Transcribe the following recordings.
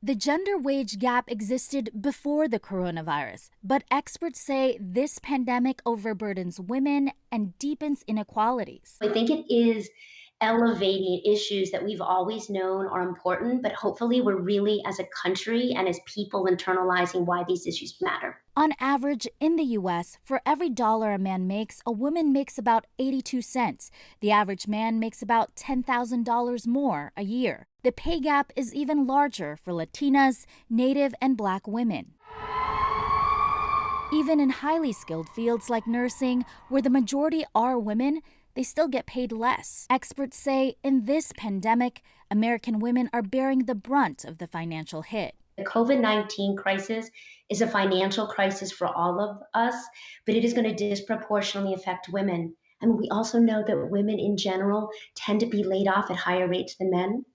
The gender wage gap existed before the coronavirus, but experts say this pandemic overburdens women and deepens inequalities. I think it is elevating issues that we've always known are important, but hopefully we're really, as a country and as people, internalizing why these issues matter. On average, in the U.S., for every dollar a man makes, a woman makes about 82 cents. The average man makes about $10,000 more a year. The pay gap is even larger for Latinas, Native, and Black women. Even in highly skilled fields like nursing, where the majority are women, they still get paid less. Experts say in this pandemic, American women are bearing the brunt of the financial hit. The COVID-19 crisis is a financial crisis for all of us, but it is going to disproportionately affect women. And we also know that women in general tend to be laid off at higher rates than men.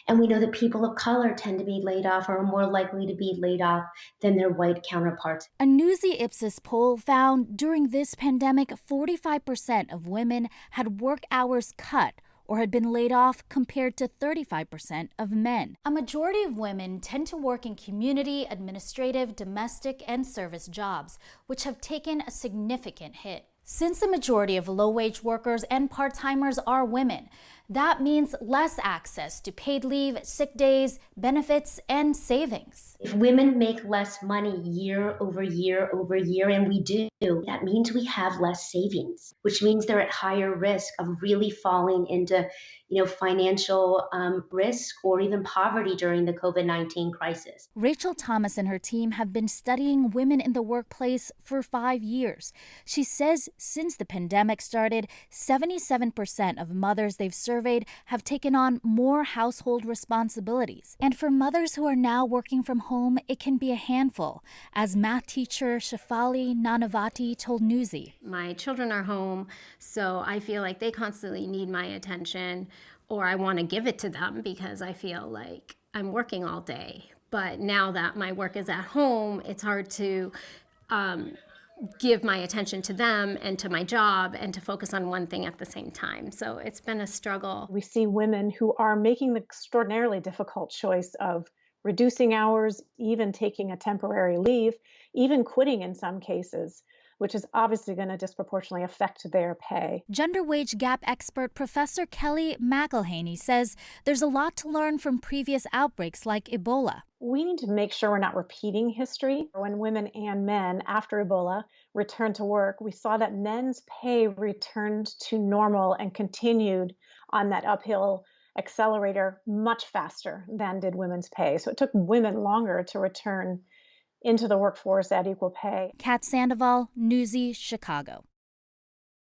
And we know that people of color tend to be laid off or are more likely to be laid off than their white counterparts. A Newsy Ipsos poll found during this pandemic, 45% of women had work hours cut or had been laid off compared to 35% of men. A majority of women tend to work in community, administrative, domestic, and service jobs, which have taken a significant hit. Since the majority of low-wage workers and part-timers are women, that means less access to paid leave, sick days, benefits, and savings. If women make less money year over year over year, and we do, that means we have less savings, which means they're at higher risk of really falling into, financial risk or even poverty during the COVID-19 crisis. Rachel Thomas and her team have been studying women in the workplace for 5 years. She says since the pandemic started, 77% of mothers they've surveyed have taken on more household responsibilities. And for mothers who are now working from home, it can be a handful, as math teacher Shafali Nanavati told Newsy. My children are home, so I feel like they constantly need my attention, or I want to give it to them because I feel like I'm working all day. But now that my work is at home, it's hard to give my attention to them and to my job and to focus on one thing at the same time. So it's been a struggle. We see women who are making the extraordinarily difficult choice of reducing hours, even taking a temporary leave, even quitting in some cases, which is obviously going to disproportionately affect their pay. Gender wage gap expert Professor Kelly McElhaney says there's a lot to learn from previous outbreaks like Ebola. We need to make sure we're not repeating history. When women and men after Ebola returned to work, we saw that men's pay returned to normal and continued on that uphill accelerator much faster than did women's pay. So it took women longer to return into the workforce at equal pay. Kat Sandoval, Newsy, Chicago.